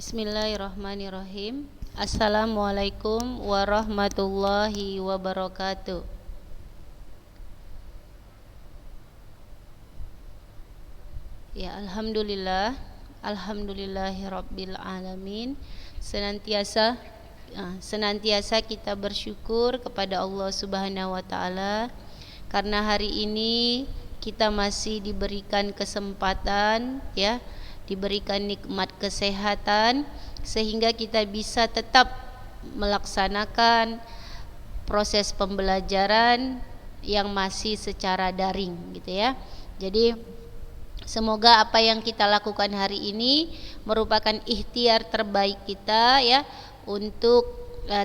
Bismillahirrahmanirrahim. Assalamualaikum warahmatullahi wabarakatuh. Ya, alhamdulillah, alhamdulillahirabbil alamin. Senantiasa kita bersyukur kepada Allah Subhanahu wa taala karena hari ini kita masih diberikan kesempatan, ya, diberikan nikmat kesehatan sehingga kita bisa tetap melaksanakan proses pembelajaran yang masih secara daring gitu ya. Jadi semoga apa yang kita lakukan hari ini merupakan ikhtiar terbaik kita ya untuk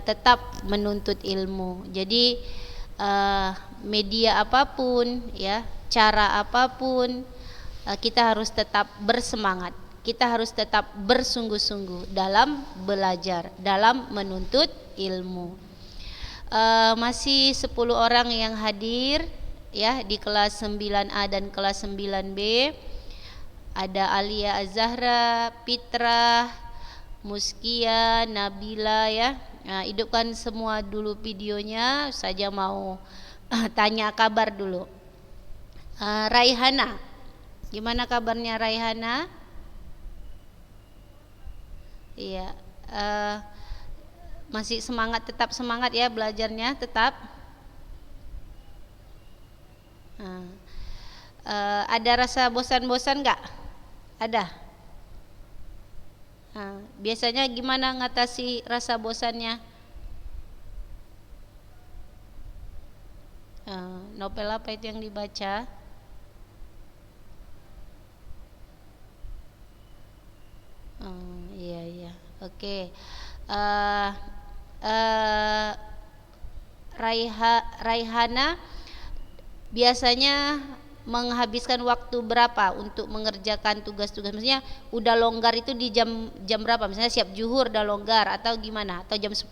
tetap menuntut ilmu. Jadi media apapun ya, cara apapun, kita harus tetap bersemangat, kita harus tetap bersungguh-sungguh dalam belajar, dalam menuntut ilmu. Masih 10 orang yang hadir ya di kelas 9A dan kelas 9B. Ada Alia Azahra, Pitra, Muskia, Nabila ya. Nah, hidupkan semua dulu videonya, saja mau tanya kabar dulu. Raihana, gimana kabarnya Raihana? Iya, masih semangat, tetap semangat ya belajarnya, tetap. Ada rasa bosan-bosan nggak? Ada. Biasanya gimana ngatasi rasa bosannya? Novel apa itu yang dibaca? Iya. Oke. Raihana biasanya menghabiskan waktu berapa untuk mengerjakan tugas-tugas? Maksudnya udah longgar itu di jam berapa? Misalnya siap zuhur udah longgar atau gimana? Atau jam 10?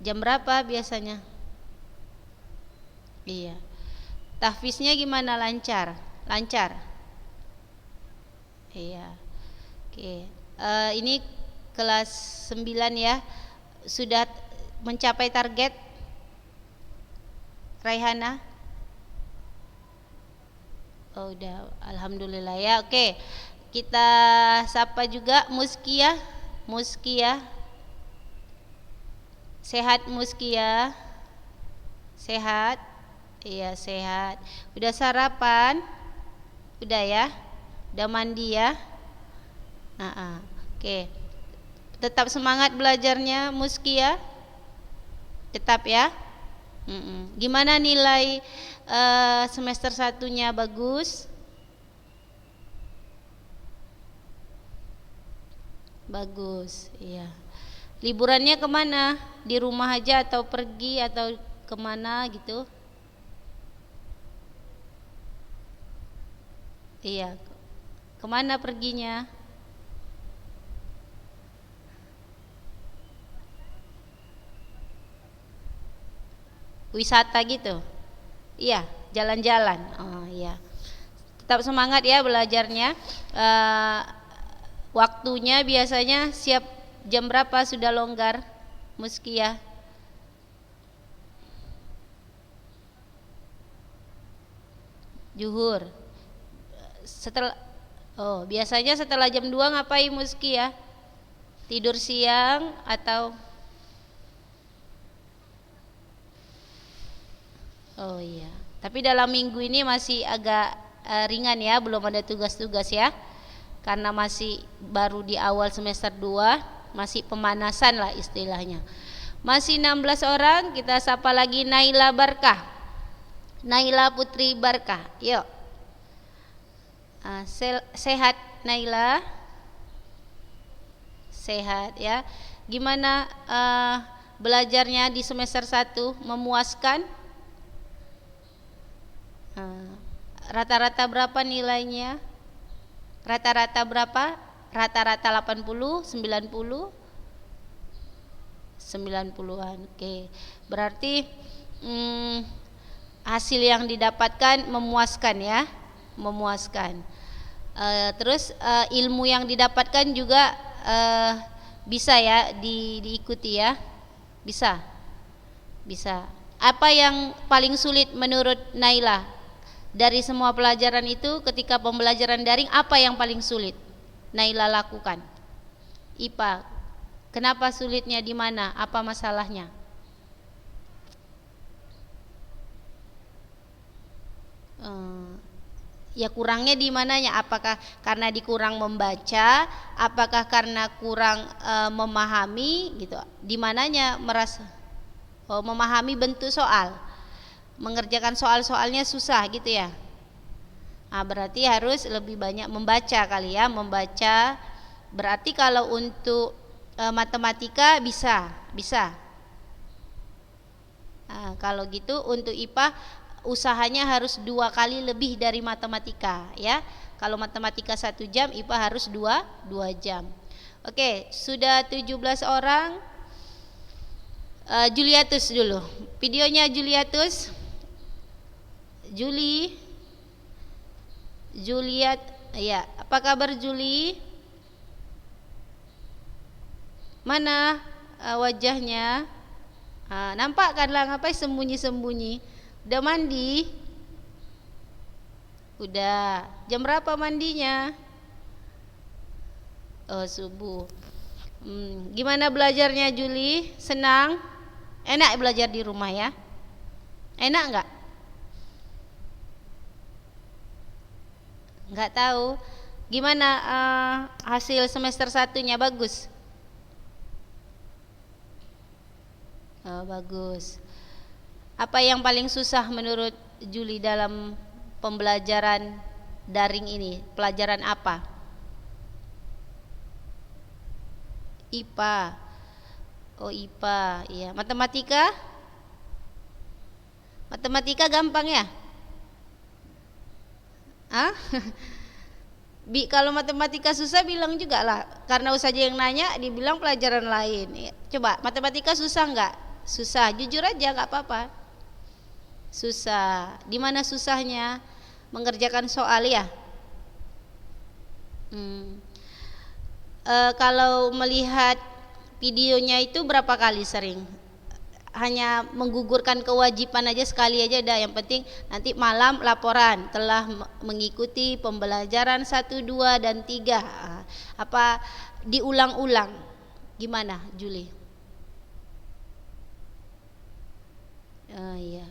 Jam berapa biasanya? Iya. Tahfiznya gimana, lancar? Lancar. Iya. Oke. Ini kelas 9 ya. Sudah mencapai target Raihana? Oh, udah, alhamdulillah ya. Oke. Kita sapa juga Muskia. Muskia. Sehat Muskia? Sehat? Iya, sehat. Udah sarapan? Udah ya? Udah mandi ya? Oke. Tetap semangat belajarnya Muskia? Tetap ya? Gimana nilai semester 1-nya? Bagus? Bagus, iya. Liburannya kemana? Di rumah aja atau pergi atau kemana gitu? Iya. Kemana perginya? Wisata gitu? Iya, jalan-jalan. Oh iya. Tetap semangat ya belajarnya. Waktunya biasanya siap jam berapa sudah longgar, Muskia? Zuhur. Biasanya setelah jam 2 ngapain Muskia? Tidur siang atau? Oh iya. Tapi dalam minggu ini masih agak ringan ya, belum ada tugas-tugas ya. Karena masih baru di awal semester 2, masih pemanasan lah istilahnya. Masih 16 orang, kita sapa lagi Naila Barkah. Naila Putri Barkah, yuk. Sehat Naila? Sehat ya. Gimana belajarnya di semester 1? Memuaskan? Rata-rata berapa nilainya? Rata-rata berapa? Rata-rata 80, 90? 90-an. Oke. Berarti hasil yang didapatkan memuaskan ya. memuaskan. Terus ilmu yang didapatkan juga bisa ya diikuti ya, bisa. Apa yang paling sulit menurut Naila dari semua pelajaran itu? Ketika pembelajaran daring, apa yang paling sulit Naila lakukan? IPA, kenapa sulitnya, di mana, apa masalahnya? Ya kurangnya di mananya? Apakah karena dikurang membaca, apakah karena kurang memahami gitu? Di mananya merasa memahami bentuk soal, mengerjakan soal-soalnya susah gitu ya? Berarti harus lebih banyak membaca kali ya, membaca. Berarti kalau untuk matematika bisa. Kalau gitu untuk IPA usahanya harus 2 kali lebih dari matematika ya. Kalau matematika 1 jam, IPA harus 2 jam. Oke, sudah 17 orang. Juliatus dulu. Videonya Juliatus. Juliet, ya. Apa kabar Juli? Mana wajahnya? Nampak kan lah, ngapain sembunyi-sembunyi? Udah mandi? Udah. Jam berapa mandinya? Oh, subuh. Gimana belajarnya Juli? Senang? Enak belajar di rumah ya? Enak enggak? Enggak tahu. Gimana hasil semester 1-nya? Bagus? Bagus. Apa yang paling susah menurut Juli dalam pembelajaran daring ini? Pelajaran apa? IPA. Oh, IPA. Iya. Matematika? Matematika gampang ya? Kalau matematika susah bilang juga lah. Karena Ustazah yang nanya, dibilang pelajaran lain. Coba, matematika susah enggak? Susah. Jujur aja, enggak apa-apa. Susah. Di mana susahnya? Mengerjakan soal ya. Kalau melihat videonya itu berapa kali sering? Hanya menggugurkan kewajiban aja sekali aja dah. Yang penting nanti malam laporan telah mengikuti pembelajaran 1, 2, dan 3. Apa diulang-ulang? Gimana Juli? Iya.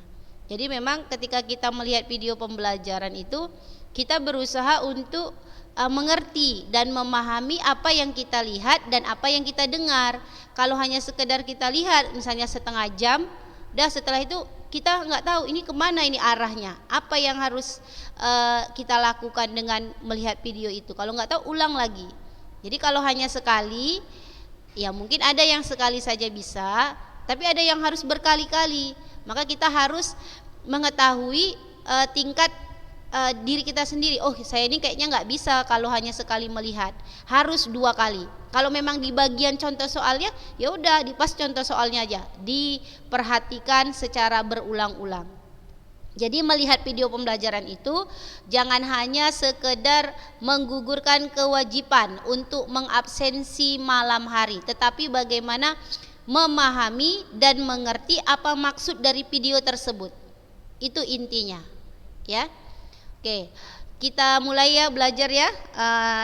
Jadi memang ketika kita melihat video pembelajaran itu, kita berusaha untuk mengerti dan memahami apa yang kita lihat dan apa yang kita dengar. Kalau hanya sekedar kita lihat misalnya setengah jam, setelah itu kita nggak tahu ini kemana ini arahnya, apa yang harus kita lakukan dengan melihat video itu. Kalau nggak tahu, ulang lagi. Jadi kalau hanya sekali, ya mungkin ada yang sekali saja bisa, tapi ada yang harus berkali-kali. Maka kita harus mengetahui tingkat diri kita sendiri. Oh, saya ini kayaknya nggak bisa kalau hanya sekali melihat, harus 2 kali. Kalau memang di bagian contoh soalnya, ya udah dipas contoh soalnya aja, diperhatikan secara berulang-ulang. Jadi melihat video pembelajaran itu jangan hanya sekedar menggugurkan kewajiban untuk mengabsensi malam hari, tetapi bagaimana memahami dan mengerti apa maksud dari video tersebut. Itu intinya ya. Oke, kita mulai ya belajar ya.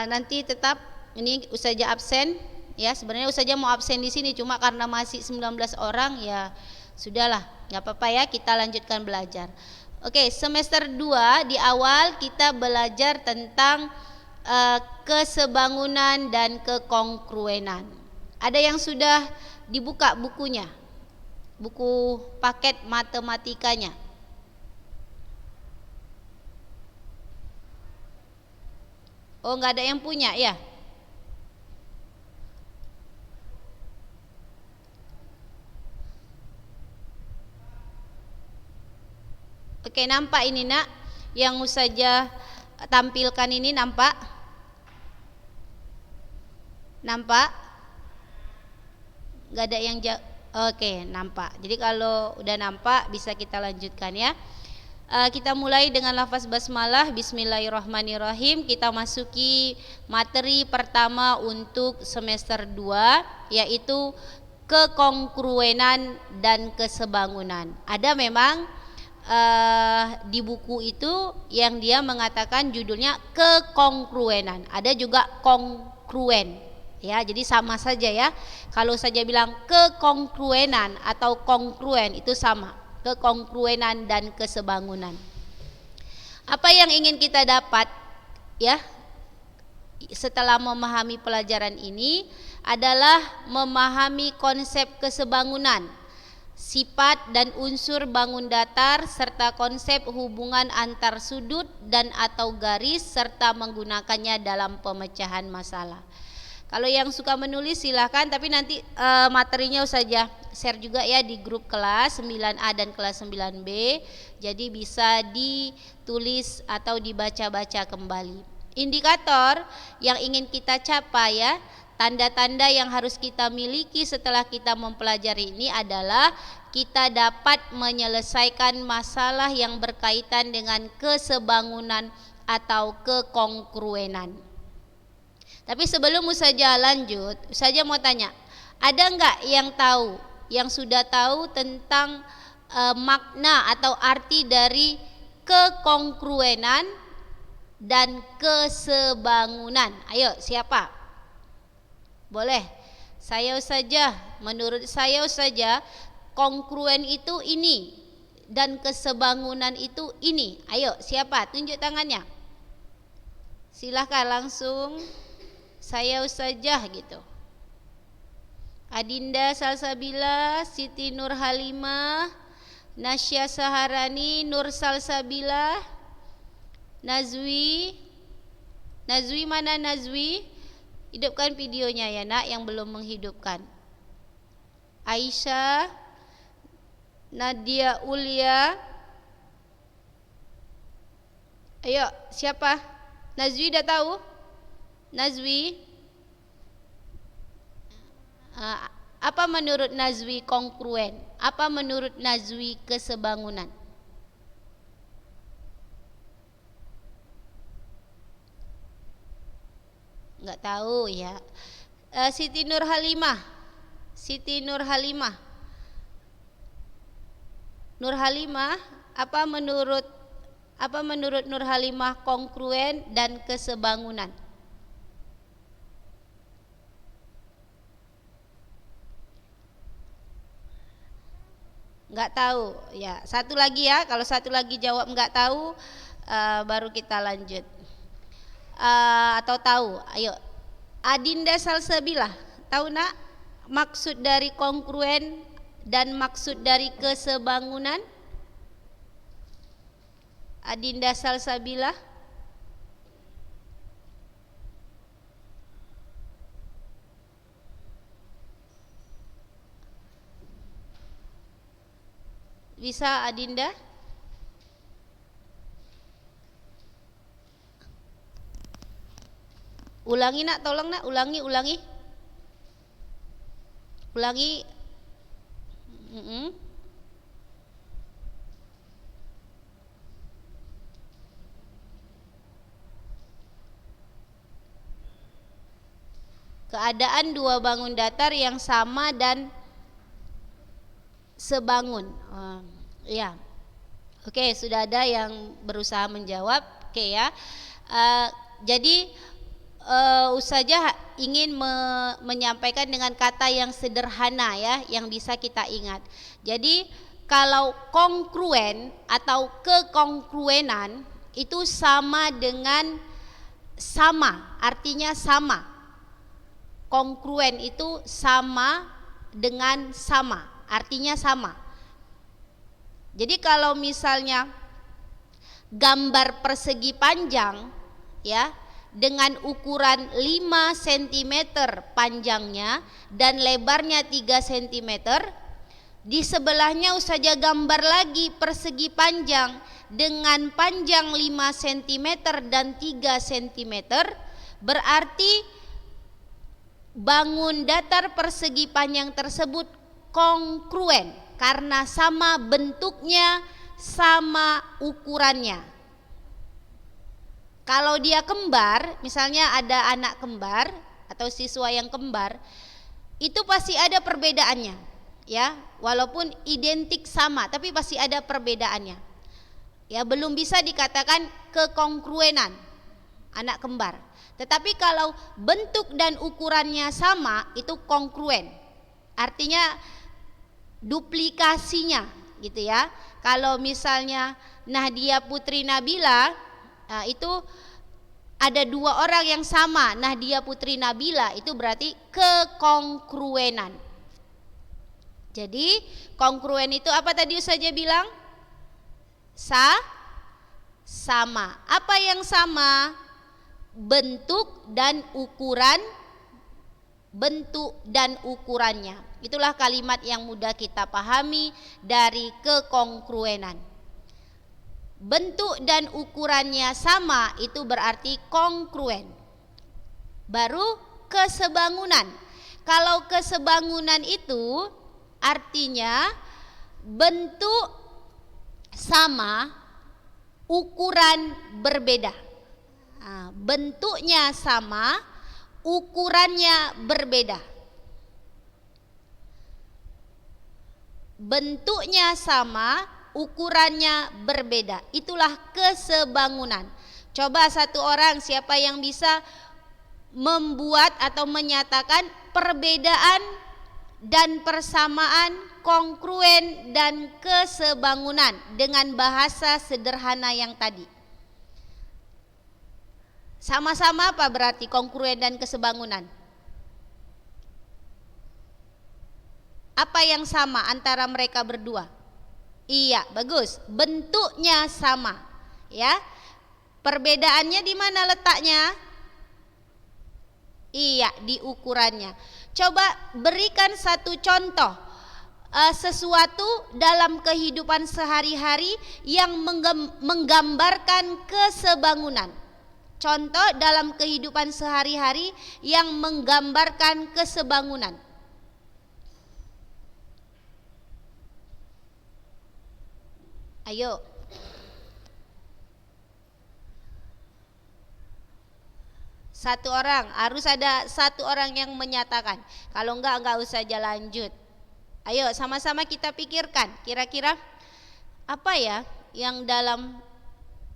Nanti tetap ini Ustazah absen ya. Sebenarnya Ustazah mau absen di sini, cuma karena masih 19 orang ya sudahlah, nggak apa-apa ya, kita lanjutkan belajar. Oke, semester 2 di awal kita belajar tentang kesebangunan dan kekongruenan. Ada yang sudah dibuka bukunya, buku paket matematikanya? Oh, nggak ada yang punya ya? Oke, nampak ini nak, yang Ustazah tampilkan ini nampak? Nampak? Nggak ada yang oke, nampak. Jadi kalau udah nampak bisa kita lanjutkan ya. Kita mulai dengan lafaz basmalah. Bismillahirrahmanirrahim. Kita masuki materi pertama untuk semester 2, yaitu kekongruenan dan kesebangunan. Ada memang di buku itu yang dia mengatakan judulnya kekongruenan, ada juga kongruen, ya, jadi sama saja ya. Kalau saja bilang kekongruenan atau kongruen itu sama, kekongruenan dan kesebangunan. Apa yang ingin kita dapat ya setelah memahami pelajaran ini adalah memahami konsep kesebangunan, sifat dan unsur bangun datar, serta konsep hubungan antar sudut dan atau garis, serta menggunakannya dalam pemecahan masalah. Kalau yang suka menulis silahkan, tapi nanti materinya saja share juga ya di grup kelas 9A dan kelas 9B, jadi bisa ditulis atau dibaca-baca kembali. Indikator yang ingin kita capai ya, tanda-tanda yang harus kita miliki setelah kita mempelajari ini adalah kita dapat menyelesaikan masalah yang berkaitan dengan kesebangunan atau kekongruenan. Tapi sebelum Ustazah lanjut, Ustazah mau tanya, ada enggak yang tahu, yang sudah tahu tentang makna atau arti dari kekongruenan dan kesebangunan? Ayo, siapa? Boleh. Saya saja, menurut saya saja kongruen itu ini dan kesebangunan itu ini. Ayo, siapa? Tunjuk tangannya. Silahkan langsung. Saya saja gitu. Adinda Salsabila, Siti Nur Halimah, Nasya Saharani, Nur Salsabila, Nazwi. Nazwi mana Nazwi? Hidupkan videonya ya nak, yang belum menghidupkan. Aisyah, Nadia Ulia. Ayo, siapa? Nazwi dah tahu? Nazwi, apa menurut Nazwi kongruen? Apa menurut Nazwi kesebangunan? Enggak tahu ya. Siti Nur Halimah. Siti Nur Halimah. Nur Halimah, apa menurut Nur Halimah kongruen dan kesebangunan? Enggak tahu ya. Satu lagi ya, kalau satu lagi jawab enggak tahu, baru kita lanjut. Atau tahu, ayo. Adinda Salsabila, tahu nak maksud dari kongruen dan maksud dari kesebangunan? Adinda Salsabila. Bisa Adinda? Ulangi nak, tolong nak, ulangi. Keadaan dua bangun datar yang sama dan sebangun. Ya. Oke, sudah ada yang berusaha menjawab. Oke ya. Jadi Ustazah ingin menyampaikan dengan kata yang sederhana ya, yang bisa kita ingat. Jadi kalau kongruen atau kekongruenan itu sama dengan sama, artinya sama. Kongruen itu sama dengan sama, artinya sama. Jadi kalau misalnya gambar persegi panjang ya, dengan ukuran 5 cm panjangnya dan lebarnya 3 cm, di sebelahnya Ustazah gambar lagi persegi panjang dengan panjang 5 cm dan 3 cm, berarti bangun datar persegi panjang tersebut kongruen karena sama bentuknya, sama ukurannya. Kalau dia kembar, misalnya ada anak kembar atau siswa yang kembar, itu pasti ada perbedaannya, ya. Walaupun identik sama, tapi pasti ada perbedaannya. Ya, belum bisa dikatakan kekongruenan anak kembar. Tetapi kalau bentuk dan ukurannya sama, itu kongruen. Artinya duplikasinya, gitu ya. Kalau misalnya Nahdia Putri Nabila, itu ada dua orang yang sama, Nahdia Putri Nabila, itu berarti kekongruenan. Jadi kongruen itu apa tadi Ustazah bilang? Sama. Apa yang sama? Bentuk dan ukurannya. Itulah kalimat yang mudah kita pahami dari kekongruenan. Bentuk dan ukurannya sama, itu berarti kongruen. Baru kesebangunan. Kalau kesebangunan itu artinya bentuk sama, ukuran berbeda. Bentuknya sama, ukurannya berbeda. Bentuknya sama, ukurannya berbeda. Itulah kesebangunan. Coba satu orang, siapa yang bisa membuat atau menyatakan perbedaan dan persamaan, kongruen dan kesebangunan dengan bahasa sederhana yang tadi. Sama-sama apa berarti kongruen dan kesebangunan? Apa yang sama antara mereka berdua? Iya, bagus. Bentuknya sama, ya. Perbedaannya di mana letaknya? Iya, di ukurannya. Coba berikan satu contoh sesuatu dalam kehidupan sehari-hari yang menggambarkan kesebangunan. Contoh dalam kehidupan sehari-hari yang menggambarkan kesebangunan. Ayo. Satu orang, harus ada satu orang yang menyatakan. Kalau enggak usah lanjut. Ayo sama-sama kita pikirkan, kira-kira apa ya yang dalam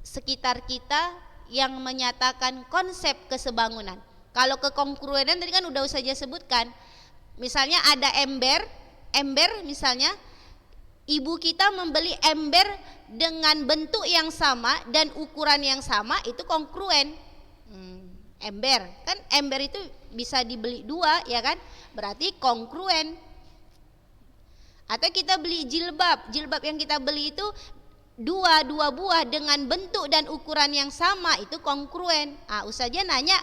sekitar kita yang menyatakan konsep kesebangunan. Kalau kekongruenan tadi kan udah saja sebutkan. Misalnya ada ember misalnya, ibu kita membeli ember dengan bentuk yang sama dan ukuran yang sama, itu kongruen. Ember, kan ember itu bisa dibeli dua, ya kan? Berarti kongruen. Atau kita beli jilbab yang kita beli itu dua buah dengan bentuk dan ukuran yang sama, itu kongruen. Ustazah nanya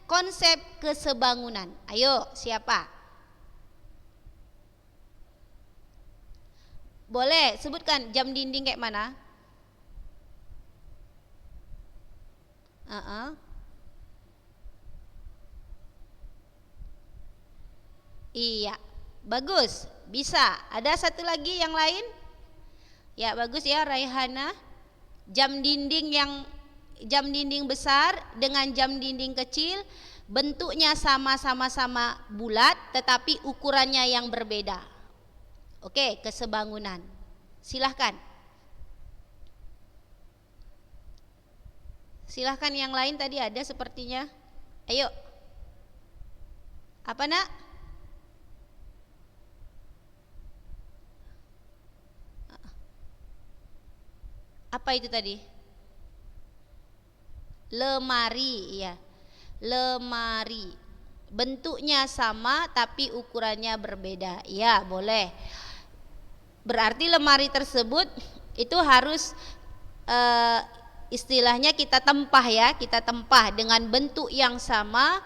konsep kesebangunan. Ayo, siapa? Boleh sebutkan jam dinding kayak mana? Iya, bagus, bisa. Ada satu lagi yang lain? Ya, bagus ya Raihana. Jam dinding besar dengan jam dinding kecil, bentuknya sama-sama bulat tetapi ukurannya yang berbeda. Oke, kesebangunan. Silahkan yang lain tadi ada sepertinya. Ayo. Apa nak? Apa itu tadi? Lemari, ya. Lemari. Bentuknya sama tapi ukurannya berbeda. Ya, boleh. Berarti lemari tersebut itu harus istilahnya kita tempah, ya. Kita tempah dengan bentuk yang sama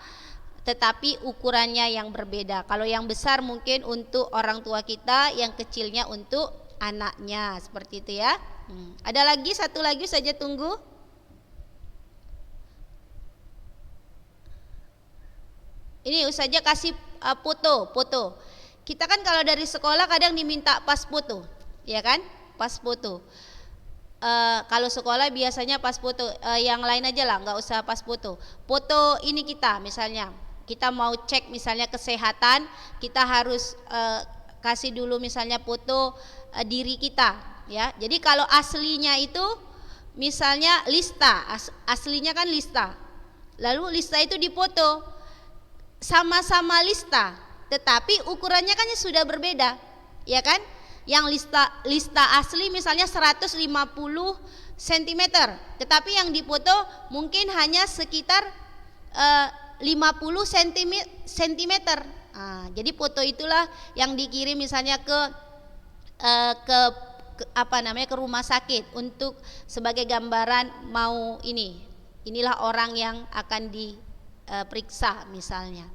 tetapi ukurannya yang berbeda. Kalau yang besar mungkin untuk orang tua kita, yang kecilnya untuk anaknya, seperti itu ya. Ada lagi, satu lagi saja, tunggu. Ini Ustazah kasih foto. Kita kan kalau dari sekolah kadang diminta pas foto, ya kan? Pas foto. Kalau sekolah biasanya pas foto, yang lain aja lah, nggak usah pas foto. Foto ini kita misalnya, kita mau cek misalnya kesehatan, kita harus kasih dulu misalnya foto diri kita, ya. Jadi kalau aslinya itu misalnya lista, aslinya kan lista. Lalu lista itu dipoto, sama-sama lista, tetapi ukurannya kan sudah berbeda, ya kan? Yang lista asli misalnya 150 cm, tetapi yang dipoto mungkin hanya sekitar 50 cm. Jadi foto itulah yang dikirim misalnya ke rumah sakit untuk sebagai gambaran mau inilah orang yang akan diperiksa misalnya.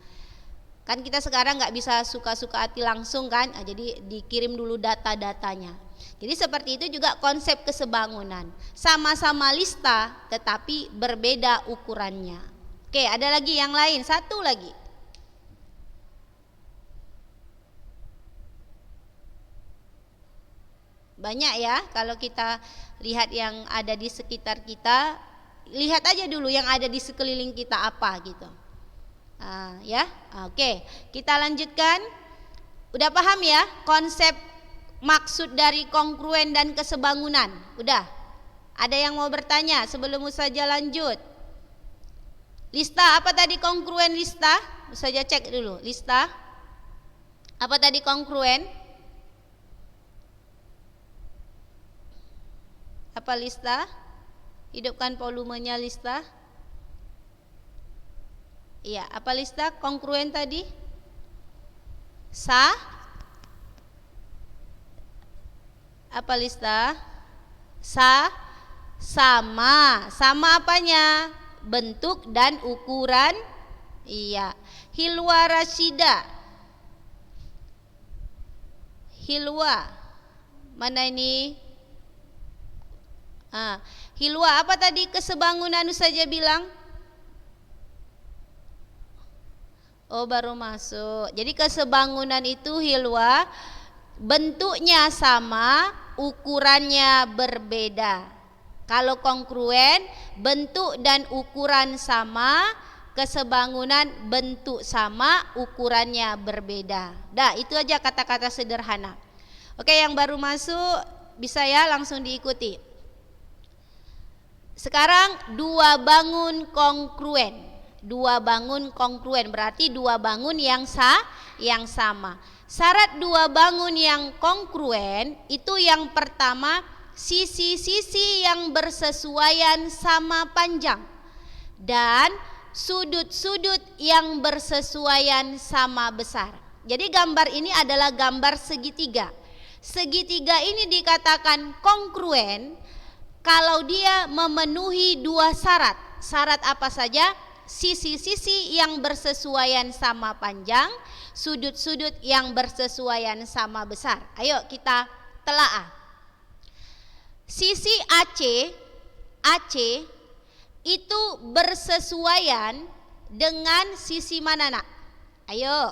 Kan kita sekarang nggak bisa suka-suka hati langsung kan, jadi dikirim dulu data-datanya. Jadi seperti itu juga konsep kesebangunan, sama-sama lista tetapi berbeda ukurannya. Oke, ada lagi yang lain, satu lagi. Banyak ya, kalau kita lihat yang ada di sekitar kita, lihat aja dulu yang ada di sekeliling kita apa gitu. Ya, oke. Kita lanjutkan. Udah paham ya konsep maksud dari kongruen dan kesebangunan? Udah? Ada yang mau bertanya sebelum Ustazah lanjut? Lista apa tadi kongruen lista? Ustazah cek dulu. Lista apa tadi kongruen? Apa lista? Hidupkan volumenya lista. Iya, apa lista kongruen tadi? Apa lista? Sama. Sama apanya? Bentuk dan ukuran. Iya. Hilwa Rasyida. Hilwa. Mana ini? Hilwa apa tadi kesebangunan saja bilang? Oh, baru masuk. Jadi kesebangunan itu hilwa, bentuknya sama, ukurannya berbeda. Kalau kongruen, bentuk dan ukuran sama, kesebangunan bentuk sama, ukurannya berbeda. Dah, itu aja kata-kata sederhana. Oke, yang baru masuk bisa ya langsung diikuti. Sekarang dua bangun kongruen. Dua bangun kongruen berarti dua bangun yang sama. Syarat dua bangun yang kongruen itu yang pertama, sisi-sisi yang bersesuaian sama panjang dan sudut-sudut yang bersesuaian sama besar. Jadi gambar ini adalah gambar segitiga. Segitiga ini dikatakan kongruen kalau dia memenuhi dua syarat. Syarat apa saja? Sisi-sisi yang bersesuaian sama panjang, sudut-sudut yang bersesuaian sama besar. Ayo kita telaah. Sisi AC itu bersesuaian dengan sisi mana nak? Ayo,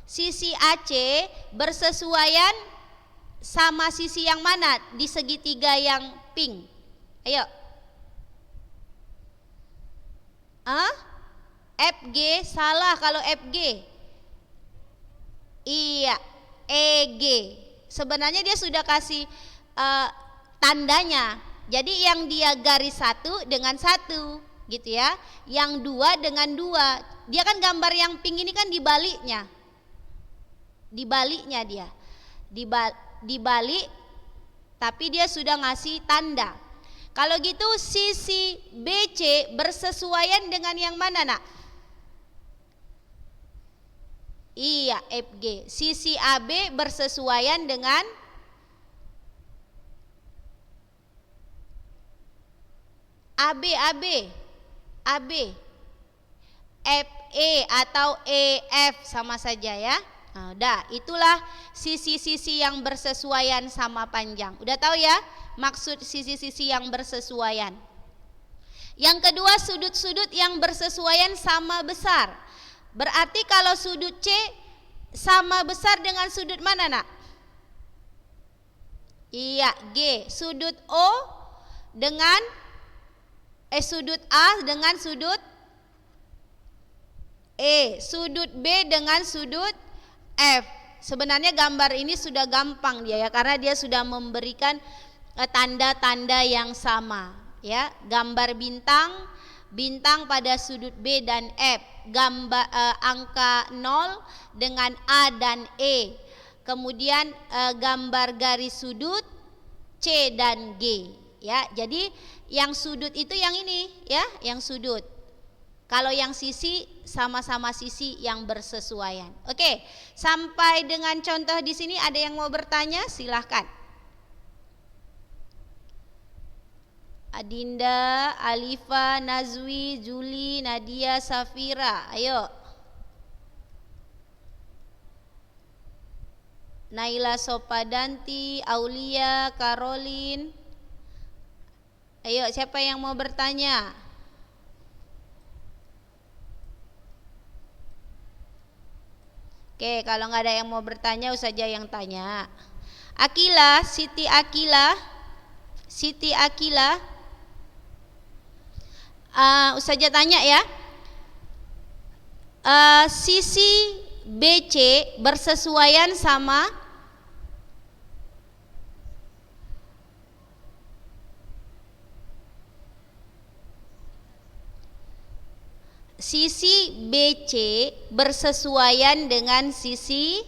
sisi AC bersesuaian sama sisi yang mana di segitiga yang pink? Ayo. FG salah kalau FG. Iya, EG. Sebenarnya dia sudah kasih tandanya. Jadi yang dia garis satu dengan satu, gitu ya. Yang dua dengan dua. Dia kan gambar yang pink ini kan dibaliknya. Dibaliknya dia. Dibalik, tapi dia sudah ngasih tanda. Kalau gitu sisi BC bersesuaian dengan yang mana nak? Iya, FG. Sisi AB bersesuaian dengan AB. FE atau EF sama saja ya. Nah, udah, itulah sisi-sisi yang bersesuaian sama panjang. Udah tahu ya maksud sisi-sisi yang bersesuaian. Yang kedua, sudut-sudut yang bersesuaian sama besar. Berarti kalau sudut C sama besar dengan sudut mana nak? Iya, G. Sudut O dengan sudut A dengan sudut E, sudut B dengan sudut F. Sebenarnya gambar ini sudah gampang dia ya, karena dia sudah memberikan tanda-tanda yang sama ya. Gambar bintang pada sudut B dan F, gambar angka 0 dengan A dan E. Kemudian gambar garis sudut C dan G ya. Jadi yang sudut itu yang ini ya, yang sudut. Kalau yang sisi sama-sama sisi yang bersesuaian. Oke, sampai dengan contoh di sini ada yang mau bertanya? Silahkan. Adinda, Alifa, Nazwi, Juli, Nadia, Safira. Ayo. Naila Sopadanti, Aulia, Karolin. Ayo, siapa yang mau bertanya? Oke, kalau nggak ada yang mau bertanya, Ustazah yang tanya. Akila, Siti Akila, Ustazah tanya ya. Sisi BC bersesuaian sama sisi BC bersesuaian dengan sisi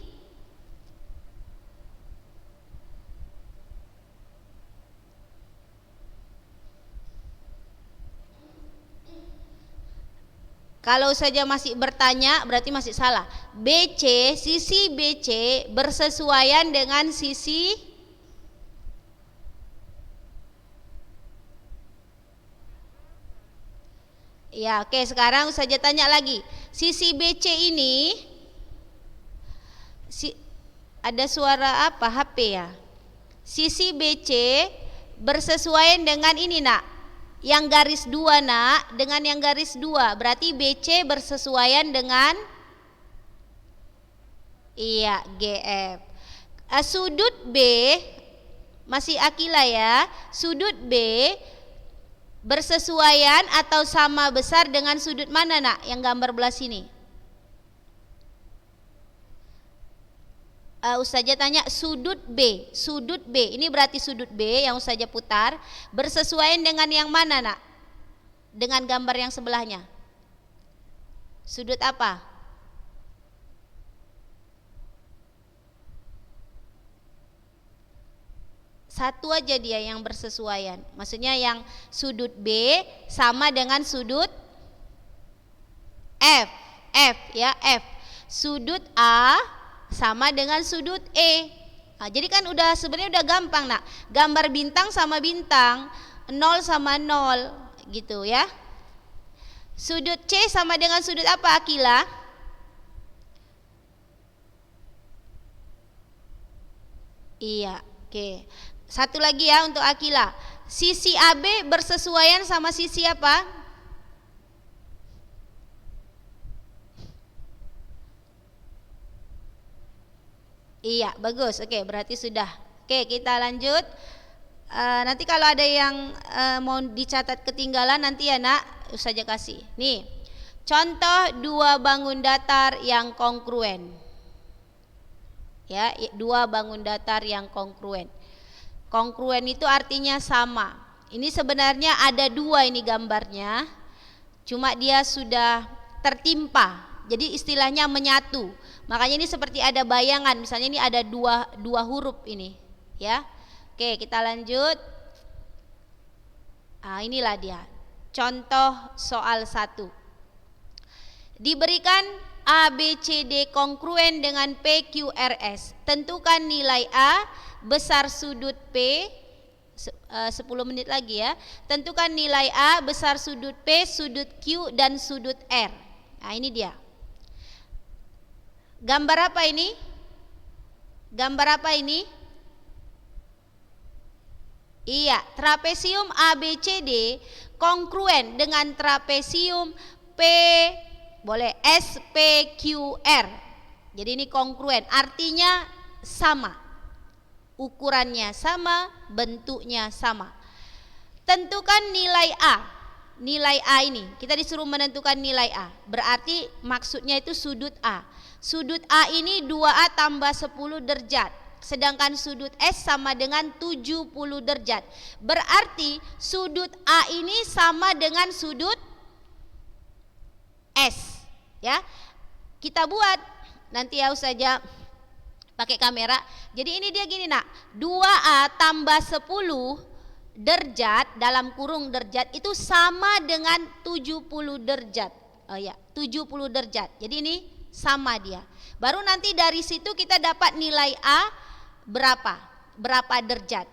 kalau saja masih bertanya berarti masih salah. BC, sisi BC bersesuaian dengan sisi ya, oke, sekarang saja tanya lagi. Sisi BC ini ada suara apa? HP ya? Sisi BC bersesuaian dengan ini nak. Yang garis 2 nak, dengan yang garis 2. Berarti BC bersesuaian dengan iya, GF. Sudut B masih Akila ya. Sudut B bersesuaian atau sama besar dengan sudut mana nak? Yang gambar belah sini. Ustazah tanya sudut B. Sudut B, ini berarti sudut B yang Ustazah putar bersesuaian dengan yang mana nak? Dengan gambar yang sebelahnya. Sudut apa? Satu aja dia yang bersesuaian. Maksudnya yang sudut B sama dengan sudut F. F ya, F. Sudut A sama dengan sudut E. Nah, jadi kan udah sebenarnya udah gampang nak. Gambar bintang sama bintang, 0 sama 0 gitu ya. Sudut C sama dengan sudut apa Akila? Iya, oke. Satu lagi ya untuk Akila. Sisi AB bersesuaian sama sisi apa? Iya, bagus. Oke, berarti sudah. Oke, kita lanjut. Nanti kalau ada yang mau dicatat ketinggalan nanti ya nak, Ustazah kasih. Nih, contoh 2 bangun datar yang kongruen. Ya, 2 bangun datar yang kongruen. Kongruen itu artinya sama. Ini sebenarnya ada 2 ini gambarnya. Cuma dia sudah tertimpa. Jadi istilahnya menyatu. Makanya ini seperti ada bayangan. Misalnya ini ada dua huruf ini, ya. Oke, kita lanjut. Inilah dia. Contoh soal 1. Diberikan A, B, C, D kongruen dengan P, Q, R, S. Tentukan nilai A besar sudut P. 10 menit lagi ya. Tentukan nilai A besar sudut P, sudut Q, dan sudut R. Nah, ini dia. Gambar apa ini? Gambar apa ini? Iya, trapesium ABCD kongruen dengan trapesium P boleh SPQR. Jadi ini kongruen, artinya sama. Ukurannya sama, bentuknya sama. Tentukan nilai A. Nilai A ini, kita disuruh menentukan nilai A. Berarti maksudnya itu sudut A. Sudut A ini 2A tambah 10 derajat. Sedangkan sudut S sama dengan 70 derajat. Berarti sudut A ini sama dengan sudut S. Ya, kita buat nanti ya saja pakai kamera. Jadi ini dia gini nak, 2A tambah 10 derajat dalam kurung derajat itu sama dengan 70 derajat. Oh ya, 70 derajat. Jadi ini sama dia. Baru nanti dari situ kita dapat nilai A berapa derajat.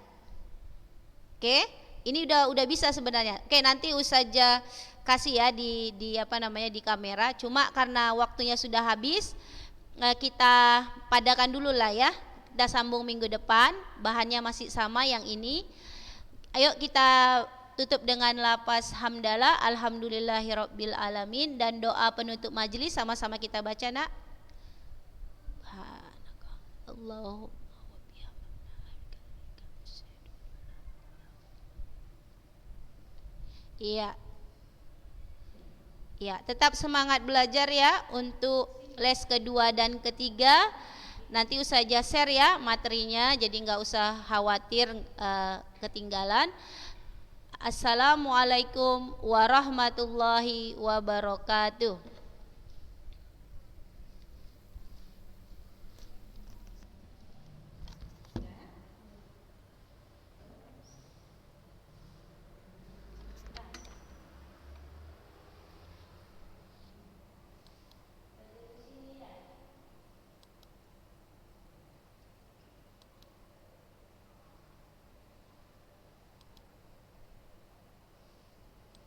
Oke, ini udah bisa sebenarnya. Oke, nanti Ustazah kasih ya di apa namanya di kamera. Cuma karena waktunya sudah habis, kita padakan dulu lah ya. Kita sambung minggu depan. Bahannya masih sama yang ini. Ayo kita tutup dengan lafaz hamdalah, alhamdulillahirabbil alamin, dan doa penutup majelis sama-sama kita baca nak. Allahu Iya. Ya, tetap semangat belajar ya untuk les kedua dan ketiga. Nanti Ustazah share ya materinya, jadi nggak usah khawatir ketinggalan. Assalamualaikum warahmatullahi wabarakatuh.